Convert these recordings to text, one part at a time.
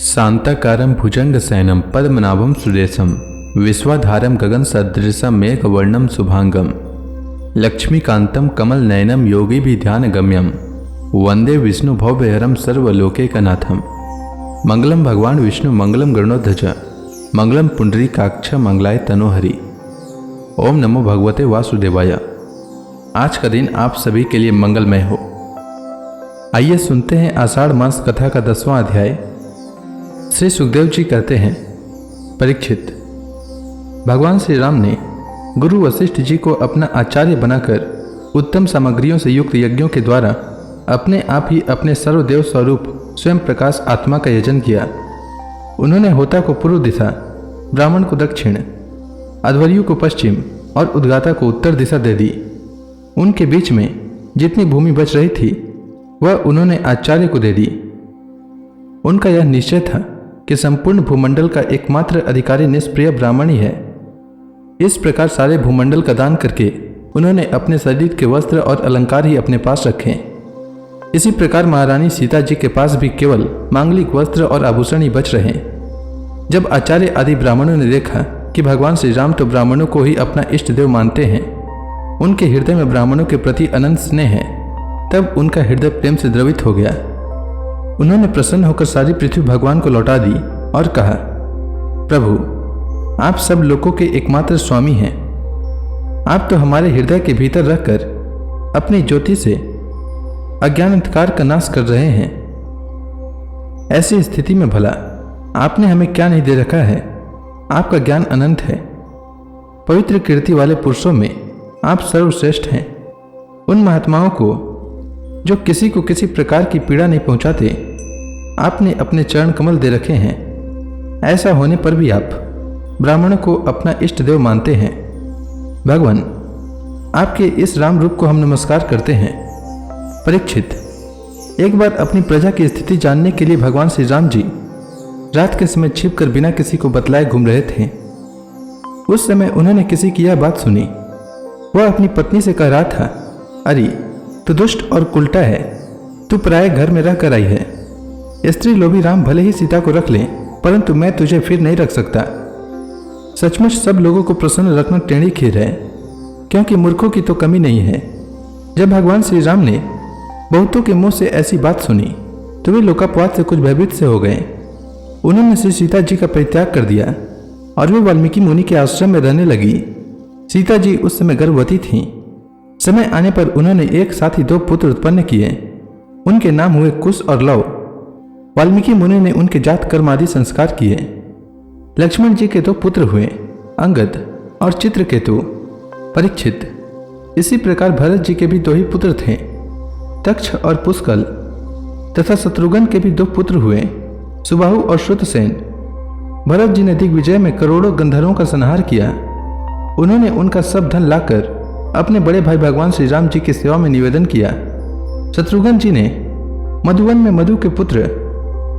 शांताकारं भुजंगशयनं पद्मनाभं सुरेशं विश्वाधारं गगनसदृशं मेघवर्णं शुभांगं लक्ष्मीकान्तं कमलनयनं योगिभिध्यानगम्यं वंदे विष्णु भवभयहरं सर्वलोकैकनाथं। मंगलम भगवान विष्णु मंगलम गरुड़ध्वज मंगलम पुंडरीकाक्ष मंगलाय तनोहरि। ओम नमो भगवते वासुदेवाय। आज का दिन आप सभी के लिए मंगलमय हो। आइए सुनते हैं आषाढ़ मास कथा का 10वां अध्याय। श्री सुखदेव जी कहते हैं, परीक्षित, भगवान श्री राम ने गुरु वशिष्ठ जी को अपना आचार्य बनाकर उत्तम सामग्रियों से युक्त यज्ञों के द्वारा अपने आप ही अपने सर्वदेव स्वरूप स्वयं प्रकाश आत्मा का यजन किया। उन्होंने होता को पूर्व दिशा, ब्राह्मण को दक्षिण, अध्वर्यु को पश्चिम और उद्गाता को उत्तर दिशा दे दी। उनके बीच में जितनी भूमि बच रही थी वह उन्होंने आचार्य को दे दी। उनका यह निश्चय था कि संपूर्ण भूमंडल का एकमात्र अधिकारी निष्प्रिय ब्राह्मण ही है। इस प्रकार सारे भूमंडल का दान करके उन्होंने अपने शरीर के वस्त्र और अलंकार ही अपने पास रखे। इसी प्रकार महारानी सीता जी के पास भी केवल मांगलिक वस्त्र और आभूषण ही बच रहे। जब आचार्य आदि ब्राह्मणों ने देखा कि भगवान श्री राम तो ब्राह्मणों को ही अपना इष्ट देव मानते हैं, उनके हृदय में ब्राह्मणों के प्रति अनंत स्नेह है, तब उनका हृदय प्रेम से द्रवित हो गया। उन्होंने प्रसन्न होकर सारी पृथ्वी भगवान को लौटा दी और कहा, प्रभु, आप सब लोगों के एकमात्र स्वामी हैं। आप तो हमारे हृदय के भीतर रहकर अपनी ज्योति से अज्ञान अंधकार का नाश कर रहे हैं। ऐसी स्थिति में भला आपने हमें क्या नहीं दे रखा है। आपका ज्ञान अनंत है। पवित्र कीर्ति वाले पुरुषों में आप सर्वश्रेष्ठ हैं। उन महात्माओं को जो किसी को किसी प्रकार की पीड़ा नहीं पहुंचाते, आपने अपने चरण कमल दे रखे हैं। ऐसा होने पर भी आप ब्राह्मणों को अपना इष्ट देव मानते हैं। भगवान, आपके इस राम रूप को हम नमस्कार करते हैं। परीक्षित, एक बार अपनी प्रजा की स्थिति जानने के लिए भगवान श्री राम जी रात के समय छिपकर बिना किसी को बतलाए घूम रहे थे। उस समय उन्होंने किसी की यह बात सुनी। वह अपनी पत्नी से कह रहा था, अरे तू दुष्ट और उल्टा है। तू पराये घर में रह कर आई है। स्त्री लोभी राम भले ही सीता को रख ले, परंतु मैं तुझे फिर नहीं रख सकता। सचमुच सब लोगों को प्रसन्न रखना टेढ़ी खीर है, क्योंकि मूर्खों की तो कमी नहीं है। जब भगवान श्री राम ने बहुतों के मुंह से ऐसी बात सुनी तो वे लोकापवाद से कुछ भयभीत से हो गए। उन्होंने श्री सीता जी का परित्याग कर दिया और वे वाल्मीकि मुनि के आश्रम में रहने लगी। सीता जी उस समय गर्भवती थीं। समय आने पर उन्होंने एक साथ ही 2 पुत्र उत्पन्न किए। उनके नाम हुए कुश और लव। वाल्मीकि मुनि ने उनके जात कर्म आदि संस्कार किए। लक्ष्मण जी के 2 पुत्र हुए, अंगद और चित्रकेतु। परीक्षित, इसी प्रकार भरत जी के भी 2 ही पुत्र थे, तक्ष और पुष्कल। तथा शत्रुघ्न के भी 2 पुत्र हुए, सुबाहु और श्रुतसेन। भरत जी ने दिग्विजय में करोड़ों गंधर्वों का संहार किया। उन्होंने उनका सब धन लाकर अपने बड़े भाई भगवान श्री राम जी की सेवा में निवेदन किया। शत्रुघ्न जी ने मधुवन में मधु के पुत्र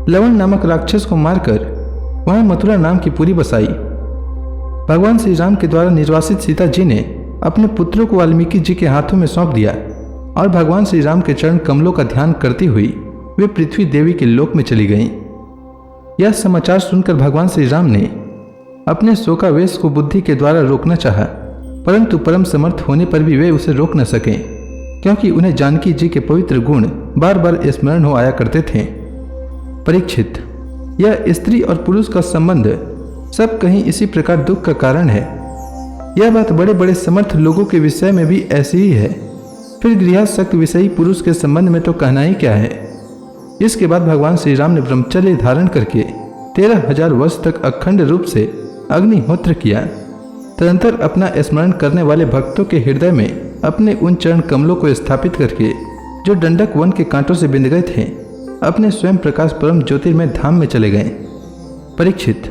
लवण नामक राक्षस को मारकर वहां मथुरा नाम की पुरी बसाई। भगवान श्री राम के द्वारा निर्वासित सीता जी ने अपने पुत्रों को वाल्मीकि जी के हाथों में सौंप दिया और भगवान श्री राम के चरण कमलों का ध्यान करती हुई वे पृथ्वी देवी के लोक में चली गईं। यह समाचार सुनकर भगवान श्री राम ने अपने शोकावेश को बुद्धि के द्वारा रोकना चाहा, परंतु परम समर्थ होने पर भी वे उसे रोक न सके, क्योंकि उन्हें जानकी जी के पवित्र गुण बार बार स्मरण हो आया करते थे। परीक्षित, यह स्त्री और पुरुष का संबंध सब कहीं इसी प्रकार दुख का कारण है। यह बात बड़े बड़े समर्थ लोगों के विषय में भी ऐसी ही है। फिर गृहस्थ विषयी पुरुष के संबंध में तो कहना ही क्या है। इसके बाद भगवान श्री राम ने ब्रह्मचर्य धारण करके 13,000 वर्ष तक अखंड रूप से अग्निहोत्र किया। तदंतर अपना स्मरण करने वाले भक्तों के हृदय में अपने उन चरण कमलों को स्थापित करके, जो डंडक वन के कांटों से बिंद गए थे, अपने स्वयं प्रकाश परम ज्योतिर्मय धाम में चले गए। परीक्षित,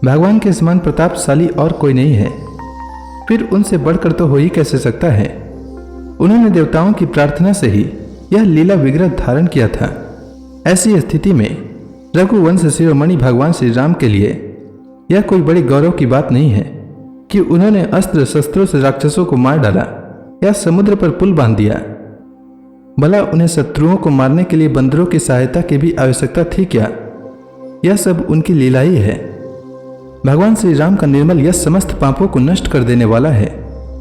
भगवान के समान प्रतापशाली और कोई नहीं है, फिर उनसे बढ़कर तो हो ही कैसे सकता है। उन्होंने देवताओं की प्रार्थना से ही यह लीला विग्रह धारण किया था। ऐसी स्थिति में रघुवंश शिरोमणि भगवान श्री राम के लिए यह कोई बड़ी गौरव की बात नहीं है कि उन्होंने अस्त्र शस्त्रों से राक्षसों को मार डाला या समुद्र पर पुल बांध दिया। भला उन्हें शत्रुओं को मारने के लिए बंदरों की सहायता की भी आवश्यकता थी क्या? यह सब उनकी लीला ही है। भगवान श्री राम का निर्मल यश समस्त पापों को नष्ट कर देने वाला है।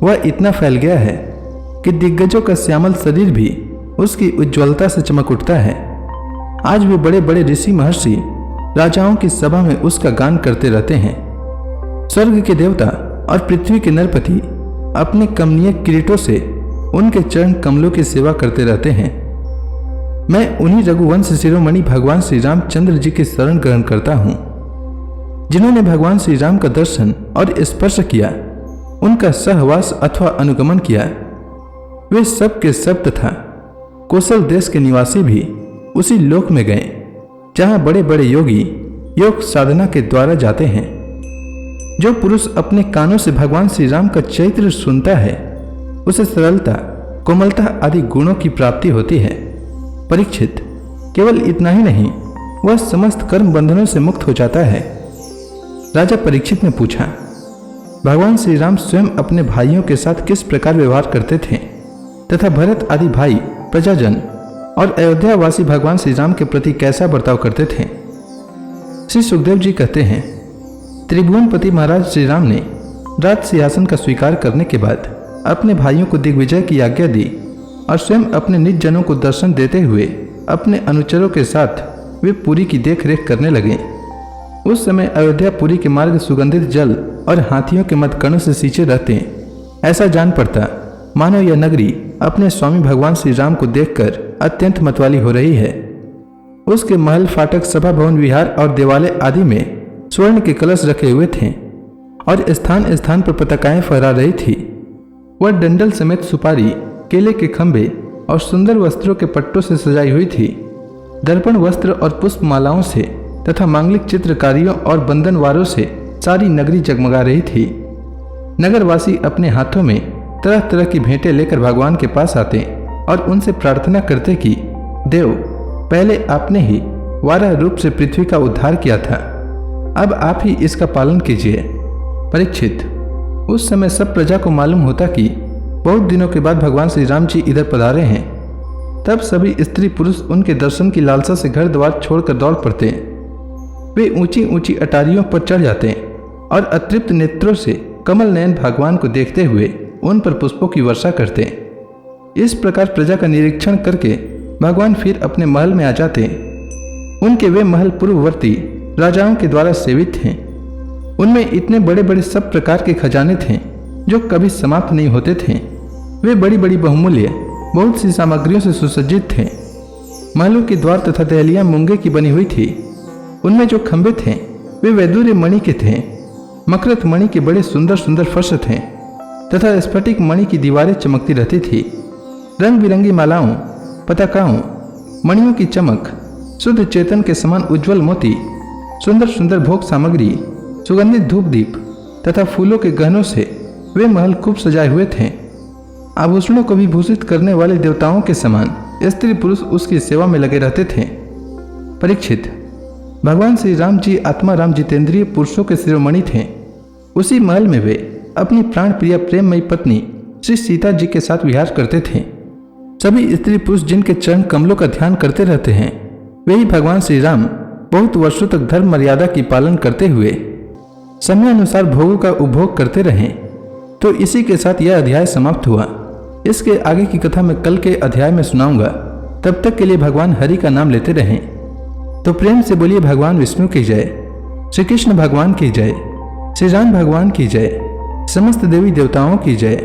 वह इतना फैल गया है कि दिग्गजों का श्यामल शरीर भी उसकी उज्ज्वलता से चमक उठता है। आज भी बड़े बड़े ऋषि महर्षि राजाओं की सभा में उसका गान करते रहते हैं। स्वर्ग के देवता और पृथ्वी के नरपति अपने कमनीय किरीटों से उनके चरण कमलों की सेवा करते रहते हैं। मैं उन्हीं रघुवंश शिरोमणि भगवान श्री रामचंद्र जी की शरण ग्रहण करता हूँ, जिन्होंने भगवान श्री राम का दर्शन और स्पर्श किया, उनका सहवास अथवा अनुगमन किया। वे सब के सब तथा कौशल देश के निवासी भी उसी लोक में गए जहाँ बड़े बड़े योगी योग साधना के द्वारा जाते हैं। जो पुरुष अपने कानों से भगवान श्री राम का चरित्र सुनता है, उसे सरलता, कोमलता आदि गुणों की प्राप्ति होती है। परीक्षित, केवल इतना ही नहीं, वह समस्त कर्म बंधनों से मुक्त हो जाता है। राजा परीक्षित ने पूछा, भगवान श्री राम स्वयं अपने भाइयों के साथ किस प्रकार व्यवहार करते थे तथा भरत आदि भाई, प्रजाजन और अयोध्यावासी भगवान श्री राम के प्रति कैसा बर्ताव करते थे? श्री सुखदेव जी कहते हैं, त्रिभुवनपति महाराज श्री राम ने राज सिंहासन का स्वीकार करने के बाद अपने भाइयों को दिग्विजय की आज्ञा दी और स्वयं अपने निज जनों को दर्शन देते हुए अपने अनुचरों के साथ वे पुरी की देखरेख करने लगे। उस समय अयोध्यापुरी के मार्ग सुगंधित जल और हाथियों के मदकणों से सींचे रहते। ऐसा जान पड़ता मानो यह नगरी अपने स्वामी भगवान श्री राम को देखकर अत्यंत मतवाली हो रही है। उसके महल, फाटक, सभा भवन, विहार और देवालय आदि में स्वर्ण के कलश रखे हुए थे और स्थान स्थान पर पताकाएं फहरा रही थी। वह डंडल समेत सुपारी, केले के खंभे और सुंदर वस्त्रों के पट्टों से सजाई हुई थी। दर्पण वस्त्र और पुष्प मालाओं से तथा मांगलिक चित्रकारियों और बंधनवारों से सारी नगरी जगमगा रही थी। नगरवासी अपने हाथों में तरह तरह की भेंटें लेकर भगवान के पास आते और उनसे प्रार्थना करते कि देव, पहले आपने ही वारा रूप से पृथ्वी का उद्धार किया था, अब आप ही इसका पालन कीजिए। परीक्षित, उस समय सब प्रजा को मालूम होता कि बहुत दिनों के बाद भगवान श्री राम जी इधर पधारे हैं। तब सभी स्त्री पुरुष उनके दर्शन की लालसा से घर द्वार छोड़कर दौड़ पड़ते। वे ऊंची ऊंची अटारियों पर चढ़ जाते और अतृप्त नेत्रों से कमल नयन भगवान को देखते हुए उन पर पुष्पों की वर्षा करते। इस प्रकार प्रजा का निरीक्षण करके भगवान फिर अपने महल में आ जाते। उनके वे महल पूर्ववर्ती राजाओं के द्वारा सेवित थे। उनमें इतने बड़े बड़े सब प्रकार के खजाने थे जो कभी समाप्त नहीं होते थे। वे बड़ी बड़ी बहुमूल्य बहुत सी सामग्रियों से सुसज्जित थे। महलों के द्वार तथा दहलियां मूंगे की बनी हुई थी। उनमें जो खंभे थे वे वैदूर्य मणि के थे। मकरत मणि के बड़े सुंदर सुंदर फर्श थे तथा स्फटिक मणि की दीवारें चमकती रहती थी। रंग बिरंगी मालाओं, पताकाओं, मणियों की चमक, शुद्ध चेतन के समान उज्ज्वल मोती, सुंदर सुंदर भोग सामग्री, सुगंधित धूप दीप तथा फूलों के गहनों से वे महल खूब सजाए हुए थे। आभूषणों को भी भूषित करने वाले देवताओं के समान स्त्री पुरुष उसकी सेवा में लगे रहते थे। परीक्षित, भगवान श्री राम जी आत्मा राम जितेंद्रिय पुरुषों के शिरोमणि थे। उसी महल में वे अपनी प्राण प्रिय प्रेममयी पत्नी श्री सीता जी के साथ विहार करते थे। सभी स्त्री पुरुष जिनके चरण कमलों का ध्यान करते रहते हैं, वे ही भगवान श्री राम बहुत वर्षों तक धर्म मर्यादा की पालन करते हुए समयानुसार भोगों का उपभोग करते रहे। तो इसी के साथ यह अध्याय समाप्त हुआ। इसके आगे की कथा मैं कल के अध्याय में सुनाऊंगा। तब तक के लिए भगवान हरि का नाम लेते रहें। तो प्रेम से बोलिए भगवान विष्णु की जय, श्री कृष्ण भगवान की जय, श्री राम भगवान की जय, समस्त देवी देवताओं की जय।